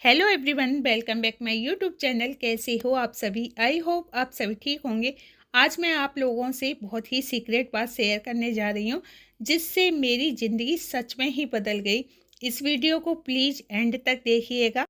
Hello everyone, welcome back my YouTube channel. कैसे हो आप सभी? आई होप आप सभी ठीक होंगे। आज मैं आप लोगों से बहुत ही सीक्रेट बात शेयर करने जा रही हूँ, जिससे मेरी ज़िंदगी सच में ही बदल गई। इस वीडियो को प्लीज़ एंड तक देखिएगा।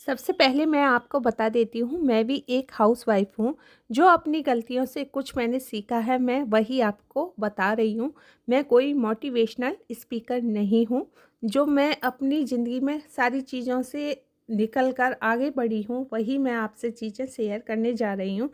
सबसे पहले मैं आपको बता देती हूँ, मैं भी एक हाउसवाइफ हूँ। जो अपनी गलतियों से कुछ मैंने सीखा है, मैं वही आपको बता रही हूँ। मैं कोई मोटिवेशनल स्पीकर नहीं हूँ। जो मैं अपनी ज़िंदगी में सारी चीज़ों से निकल कर आगे बढ़ी हूँ, वही मैं आपसे चीज़ें शेयर करने जा रही हूँ।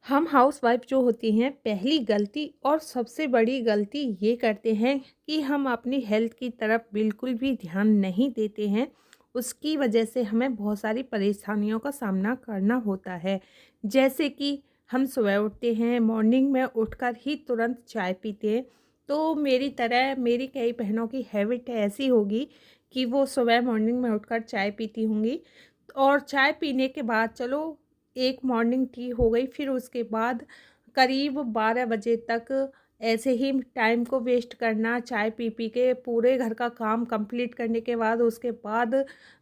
हम हाउसवाइफ जो होती हैं, पहली गलती और सबसे बड़ी गलती ये करते हैं कि हम अपनी हेल्थ की तरफ बिल्कुल भी ध्यान नहीं देते हैं। उसकी वजह से हमें बहुत सारी परेशानियों का सामना करना होता है। जैसे कि हम सुबह उठते हैं, मॉर्निंग में उठकर ही तुरंत चाय पीते हैं। तो मेरी तरह मेरी कई बहनों की हैबिट ऐसी होगी कि वो सुबह मॉर्निंग में उठकर चाय पीती होंगी। और चाय पीने के बाद चलो एक मॉर्निंग टी हो गई, फिर उसके बाद करीब 12 बजे तक ऐसे ही टाइम को वेस्ट करना, चाय पी पी के पूरे घर का काम कंप्लीट करने के बाद उसके बाद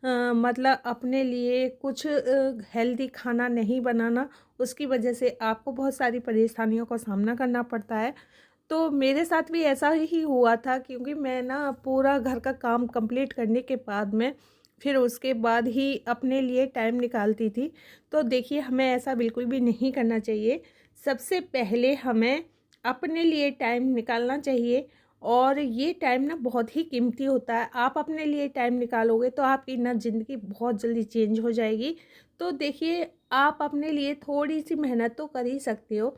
मतलब अपने लिए कुछ हेल्दी खाना नहीं बनाना। उसकी वजह से आपको बहुत सारी परेशानियों का सामना करना पड़ता है। तो मेरे साथ भी ऐसा ही हुआ था, क्योंकि मैं ना पूरा घर का काम कंप्लीट करने के बाद में फिर उसके बाद ही अपने लिए टाइम निकालती थी। तो देखिए, हमें ऐसा बिल्कुल भी नहीं करना चाहिए। सबसे पहले हमें अपने लिए टाइम निकालना चाहिए, और ये टाइम ना बहुत ही कीमती होता है। आप अपने लिए टाइम निकालोगे तो आपकी ना ज़िंदगी बहुत जल्दी चेंज हो जाएगी। तो देखिए, आप अपने लिए थोड़ी-सी मेहनत तो कर ही सकते हो।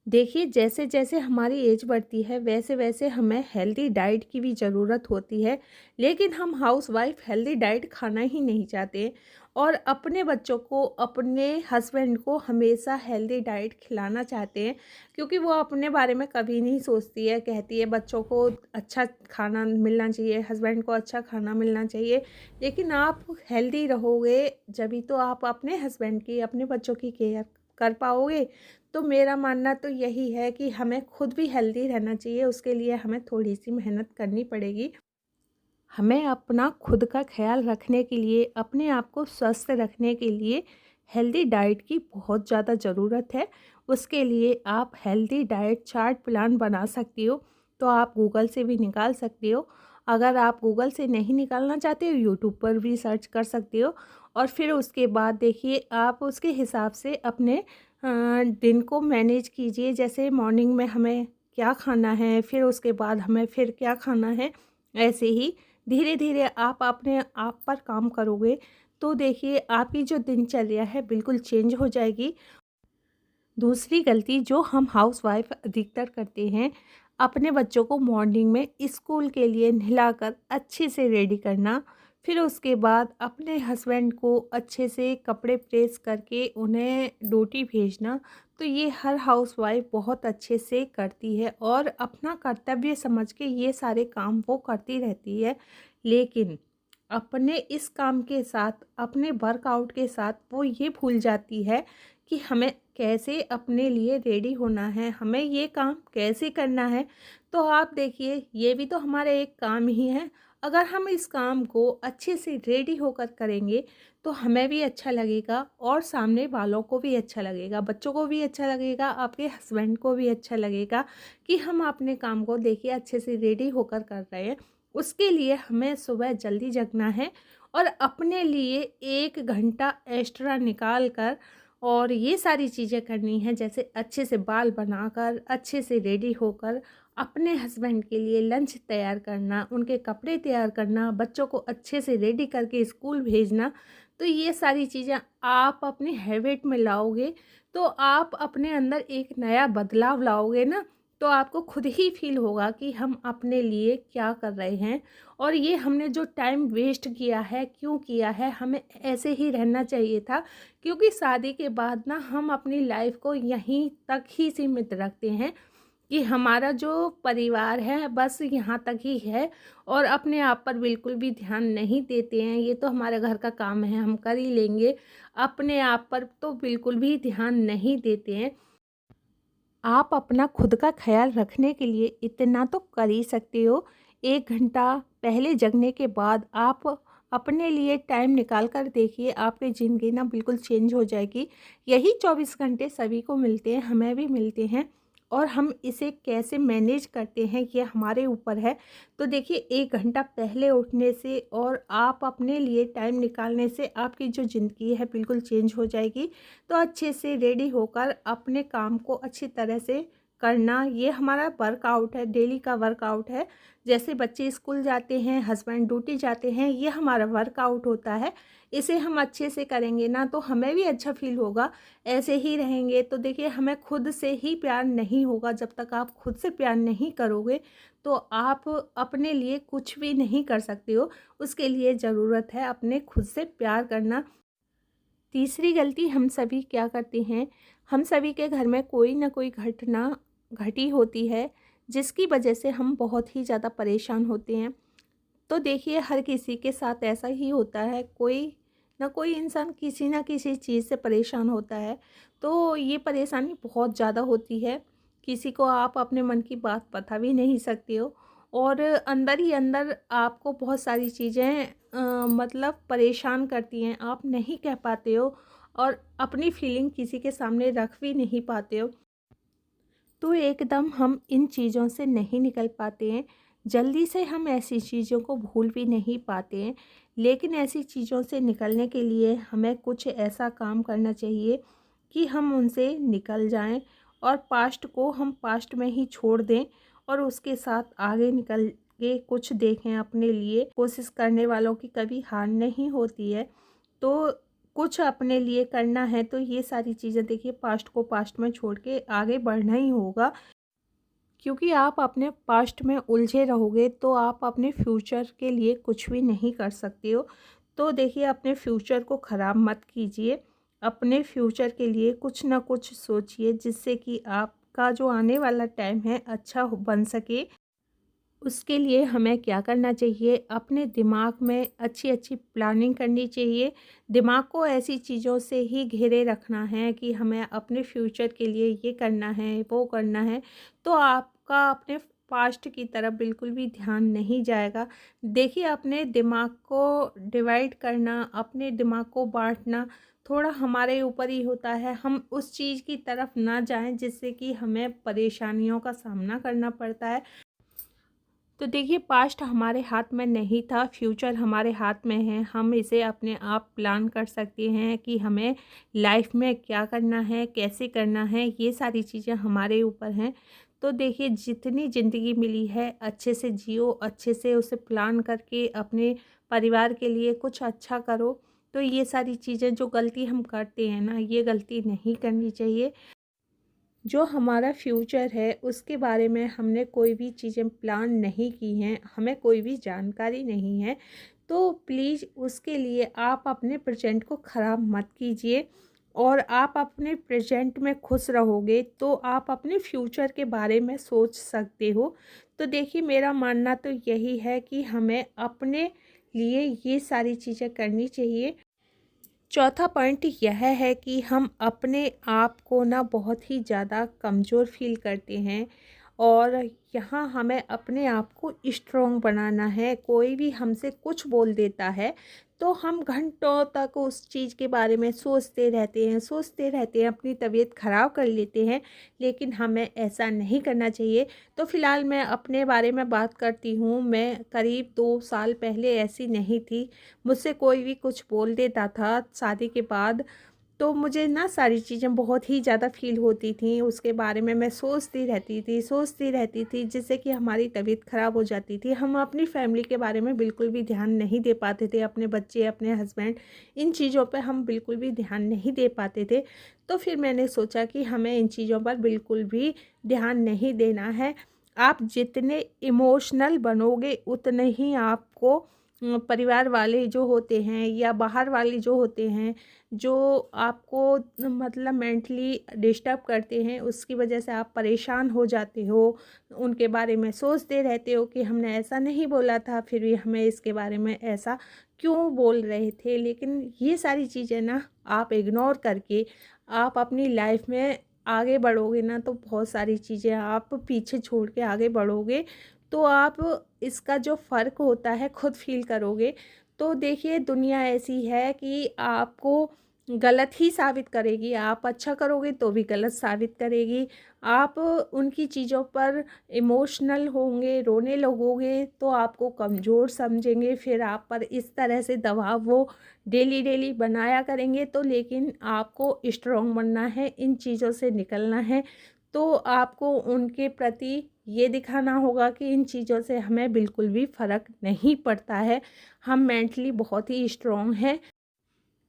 देखिए, जैसे-जैसे हमारी एज बढ़ती है, वैसे-वैसे हमें हेल्दी डाइट की भी ज़रूरत होती है। लेकिन हम हाउसवाइफ़ हेल्दी डाइट खाना ही नहीं चाहते, और अपने बच्चों को, अपने हस्बैंड को हमेशा हेल्दी डाइट खिलाना चाहते हैं, क्योंकि वो अपने बारे में कभी नहीं सोचती है। कहती है बच्चों को अच्छा खाना मिलना चाहिए, हस्बैंड को अच्छा खाना मिलना चाहिए। लेकिन आप हेल्दी रहोगे, जभी तो आप अपने हस्बैंड की, अपने बच्चों की केयर कर पाओगे। तो मेरा मानना तो यही है कि हमें खुद भी हेल्दी रहना चाहिए, उसके लिए हमें थोड़ी-सी मेहनत करनी पड़ेगी। हमें अपना खुद का ख़्याल रखने के लिए, अपने आप को स्वस्थ रखने के लिए हेल्दी डाइट की बहुत ज़्यादा ज़रूरत है। उसके लिए आप हेल्दी डाइट चार्ट प्लान बना सकती हो, तो आप गूगल से भी निकाल सकती हो। अगर आप गूगल से नहीं निकालना चाहते हो, यूट्यूब पर भी सर्च कर सकते हो। और फिर उसके बाद देखिए, आप उसके हिसाब से अपने दिन को मैनेज कीजिए। जैसे मॉर्निंग में हमें क्या खाना है, फिर उसके बाद हमें फिर क्या खाना है। ऐसे ही धीरे-धीरे आप अपने आप पर काम करोगे, तो देखिए आपकी जो दिनचर्या है बिल्कुल चेंज हो जाएगी। दूसरी गलती जो हम हाउसवाइफ अधिकतर करते हैं, अपने बच्चों को मॉर्निंग में स्कूल के लिए नहलाकर अच्छे से रेडी करना, फिर उसके बाद अपने हस्बैंड को अच्छे से कपड़े प्रेस करके उन्हें ड्यूटी भेजना। तो ये हर हाउसवाइफ बहुत अच्छे से करती है, और अपना कर्तव्य समझ के ये सारे काम वो करती रहती है। लेकिन अपने इस काम के साथ, अपने वर्कआउट के साथ वो ये भूल जाती है कि हमें कैसे अपने लिए रेडी होना है, हमें ये काम कैसे करना है। तो आप देखिए, ये भी तो हमारा एक काम ही है। अगर हम इस काम को अच्छे से रेडी होकर करेंगे, तो हमें भी अच्छा लगेगा, और सामने वालों को भी अच्छा लगेगा, बच्चों को भी अच्छा लगेगा, आपके हस्बैंड को भी अच्छा लगेगा कि हम अपने काम को देखिए अच्छे से रेडी होकर कर रहे हैं। उसके लिए हमें सुबह जल्दी जगना है, और अपने लिए 1 घंटा एक्स्ट्रा निकाल कर और ये सारी चीज़ें करनी है। जैसे अच्छे से बाल बनाकर, अच्छे से रेडी होकर अपने हस्बैंड के लिए लंच तैयार करना, उनके कपड़े तैयार करना, बच्चों को अच्छे से रेडी करके स्कूल भेजना। तो ये सारी चीज़ें आप अपनी हैबिट में लाओगे, तो आप अपने अंदर एक नया बदलाव लाओगे ना, तो आपको खुद ही फ़ील होगा कि हम अपने लिए क्या कर रहे हैं, और ये हमने जो टाइम वेस्ट किया है, क्यों किया है, हमें ऐसे ही रहना चाहिए था। क्योंकि शादी के बाद ना हम अपनी लाइफ को यहीं तक ही सीमित रखते हैं कि हमारा जो परिवार है बस यहाँ तक ही है, और अपने आप पर बिल्कुल भी ध्यान नहीं देते हैं। ये तो हमारे घर का काम है, हम कर ही लेंगे। अपने आप पर तो बिल्कुल भी ध्यान नहीं देते हैं। आप अपना खुद का ख़्याल रखने के लिए इतना तो कर ही सकते हो। 1 घंटा पहले जगने के बाद आप अपने लिए टाइम निकाल कर देखिए, आपकी ज़िंदगी ना बिल्कुल चेंज हो जाएगी। यही 24 घंटे सभी को मिलते हैं, हमें भी मिलते हैं, और हम इसे कैसे मैनेज करते हैं ये हमारे ऊपर है। तो देखिए 1 घंटा पहले उठने से और आप अपने लिए टाइम निकालने से आपकी जो ज़िंदगी है बिल्कुल चेंज हो जाएगी। तो अच्छे से रेडी होकर अपने काम को अच्छी तरह से करना, ये हमारा वर्कआउट है, डेली का वर्कआउट है। जैसे बच्चे स्कूल जाते हैं, हस्बैंड ड्यूटी जाते हैं, ये हमारा वर्कआउट होता है। इसे हम अच्छे से करेंगे ना तो हमें भी अच्छा फ़ील होगा। ऐसे ही रहेंगे तो देखिए हमें खुद से ही प्यार नहीं होगा। जब तक आप खुद से प्यार नहीं करोगे तो आप अपने लिए कुछ भी नहीं कर सकते हो। उसके लिए ज़रूरत है अपने खुद से प्यार करना। तीसरी गलती हम सभी क्या करते हैं, हम सभी के घर में कोई ना कोई घटना घटी होती है जिसकी वजह से हम बहुत ही ज़्यादा परेशान होते हैं। तो देखिए हर किसी के साथ ऐसा ही होता है, कोई ना कोई इंसान किसी ना किसी चीज़ से परेशान होता है। तो ये परेशानी बहुत ज़्यादा होती है, किसी को आप अपने मन की बात बता भी नहीं सकते हो, और अंदर ही अंदर आपको बहुत सारी चीज़ें मतलब परेशान करती हैं, आप नहीं कह पाते हो और अपनी फीलिंग किसी के सामने रख भी नहीं पाते हो। तो एकदम हम इन चीज़ों से नहीं निकल पाते हैं, जल्दी से हम ऐसी चीज़ों को भूल भी नहीं पाते हैं। लेकिन ऐसी चीज़ों से निकलने के लिए हमें कुछ ऐसा काम करना चाहिए कि हम उनसे निकल जाएं और पास्ट को हम पास्ट में ही छोड़ दें और उसके साथ आगे निकल के कुछ देखें अपने लिए। कोशिश करने वालों की कभी हार नहीं होती है। तो कुछ अपने लिए करना है तो ये सारी चीज़ें देखिए पास्ट को पास्ट में छोड़ के आगे बढ़ना ही होगा, क्योंकि आप अपने पास्ट में उलझे रहोगे तो आप अपने फ्यूचर के लिए कुछ भी नहीं कर सकते हो। तो देखिए अपने फ्यूचर को ख़राब मत कीजिए, अपने फ्यूचर के लिए कुछ ना कुछ सोचिए जिससे कि आपका जो आने वाला टाइम है अच्छा बन सके। उसके लिए हमें क्या करना चाहिए, अपने दिमाग में अच्छी अच्छी प्लानिंग करनी चाहिए। दिमाग को ऐसी चीज़ों से ही घेरे रखना है कि हमें अपने फ्यूचर के लिए ये करना है, वो करना है। तो आपका अपने पास्ट की तरफ बिल्कुल भी ध्यान नहीं जाएगा। देखिए अपने दिमाग को डिवाइड करना, अपने दिमाग को बाँटना थोड़ा हमारे ऊपर ही होता है। हम उस चीज़ की तरफ ना जाएँ जिससे कि हमें परेशानियों का सामना करना पड़ता है। तो देखिए पास्ट हमारे हाथ में नहीं था, फ्यूचर हमारे हाथ में है। हम इसे अपने आप प्लान कर सकते हैं कि हमें लाइफ में क्या करना है, कैसे करना है, ये सारी चीज़ें हमारे ऊपर हैं। तो देखिए जितनी ज़िंदगी मिली है अच्छे से जियो, अच्छे से उसे प्लान करके अपने परिवार के लिए कुछ अच्छा करो। तो ये सारी चीज़ें जो गलती हम करते हैं ना, ये गलती नहीं करनी चाहिए। जो हमारा फ्यूचर है उसके बारे में हमने कोई भी चीज़ें प्लान नहीं की हैं, हमें कोई भी जानकारी नहीं है, तो प्लीज़ उसके लिए आप अपने प्रेजेंट को ख़राब मत कीजिए। और आप अपने प्रेजेंट में खुश रहोगे तो आप अपने फ्यूचर के बारे में सोच सकते हो। तो देखिए मेरा मानना तो यही है कि हमें अपने लिए ये सारी चीज़ें करनी चाहिए। चौथा पॉइंट यह है कि हम अपने आप को ना बहुत ही ज़्यादा कमज़ोर फ़ील करते हैं, और यहाँ हमें अपने आप को स्ट्रॉन्ग बनाना है। कोई भी हमसे कुछ बोल देता है तो हम घंटों तक उस चीज़ के बारे में सोचते रहते हैं, अपनी तबीयत ख़राब कर लेते हैं। लेकिन हमें ऐसा नहीं करना चाहिए। तो फ़िलहाल मैं अपने बारे में बात करती हूँ। मैं करीब 2 साल पहले ऐसी नहीं थी। मुझसे कोई भी कुछ बोल देता था शादी के बाद, तो मुझे ना सारी चीज़ें बहुत ही ज़्यादा फ़ील होती थी। उसके बारे में मैं सोचती रहती थी जिससे कि हमारी तबीयत ख़राब हो जाती थी। हम अपनी फ़ैमिली के बारे में बिल्कुल भी ध्यान नहीं दे पाते थे, अपने बच्चे, अपने हस्बैंड, इन चीज़ों पे हम बिल्कुल भी ध्यान नहीं दे पाते थे। तो फिर मैंने सोचा कि हमें इन चीज़ों पर बिल्कुल भी ध्यान नहीं देना है। आप जितने इमोशनल बनोगे उतने ही आपको परिवार वाले जो होते हैं या बाहर वाले जो होते हैं, जो आपको मतलब मेंटली डिस्टर्ब करते हैं, उसकी वजह से आप परेशान हो जाते हो। उनके बारे में सोचते रहते हो कि हमने ऐसा नहीं बोला था, फिर भी हमें इसके बारे में ऐसा क्यों बोल रहे थे। लेकिन ये सारी चीज़ें ना आप इग्नोर करके आप अपनी लाइफ में आगे बढ़ोगे ना, तो बहुत सारी चीज़ें आप पीछे छोड़ के आगे बढ़ोगे। तो आप इसका जो फ़र्क होता है खुद फ़ील करोगे। तो देखिए दुनिया ऐसी है कि आपको गलत ही साबित करेगी, आप अच्छा करोगे तो भी गलत साबित करेगी। आप उनकी चीज़ों पर इमोशनल होंगे, रोने लगोगे तो आपको कमज़ोर समझेंगे, फिर आप पर इस तरह से दबाव वो डेली बनाया करेंगे। तो लेकिन आपको स्ट्रॉन्ग बनना है, इन चीज़ों से निकलना है। तो आपको उनके प्रति ये दिखाना होगा कि इन चीज़ों से हमें बिल्कुल भी फ़र्क नहीं पड़ता है, हम मेंटली बहुत ही स्ट्रॉन्ग हैं।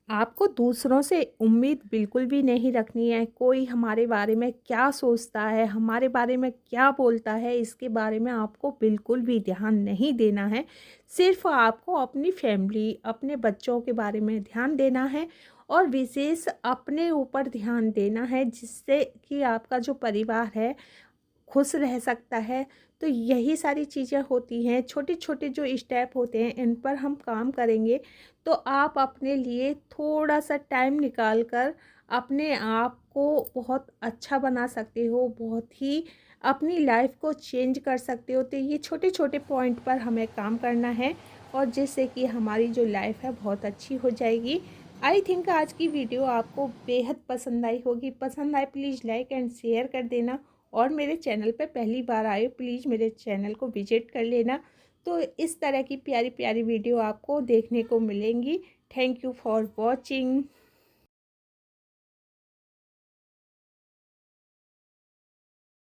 आपको दूसरों से उम्मीद बिल्कुल भी नहीं रखनी है। कोई हमारे बारे में क्या सोचता है, हमारे बारे में क्या बोलता है, इसके बारे में आपको बिल्कुल भी ध्यान नहीं देना है। सिर्फ़ आपको अपनी फैमिली, अपने बच्चों के बारे में ध्यान देना है और विशेष अपने ऊपर ध्यान देना है, जिससे कि आपका जो परिवार है खुश रह सकता है। तो यही सारी चीज़ें होती हैं, छोटे-छोटे जो स्टेप होते हैं, इन पर हम काम करेंगे, तो आप अपने लिए थोड़ा-सा टाइम निकाल कर अपने आप को बहुत अच्छा बना सकते हो, बहुत ही अपनी लाइफ़ को चेंज कर सकते हो। तो ये छोटे-छोटे पॉइंट पर हमें काम करना है और जिससे कि हमारी जो लाइफ़ है बहुत अच्छी हो जाएगी। आई थिंक आज की वीडियो आपको बेहद पसंद आई होगी। पसंद आए प्लीज़ लाइक एंड शेयर कर देना और मेरे चैनल पे पहली बार आए प्लीज़ मेरे चैनल को विजिट कर लेना। तो इस तरह की प्यारी प्यारी वीडियो आपको देखने को मिलेंगी। Thank you for watching.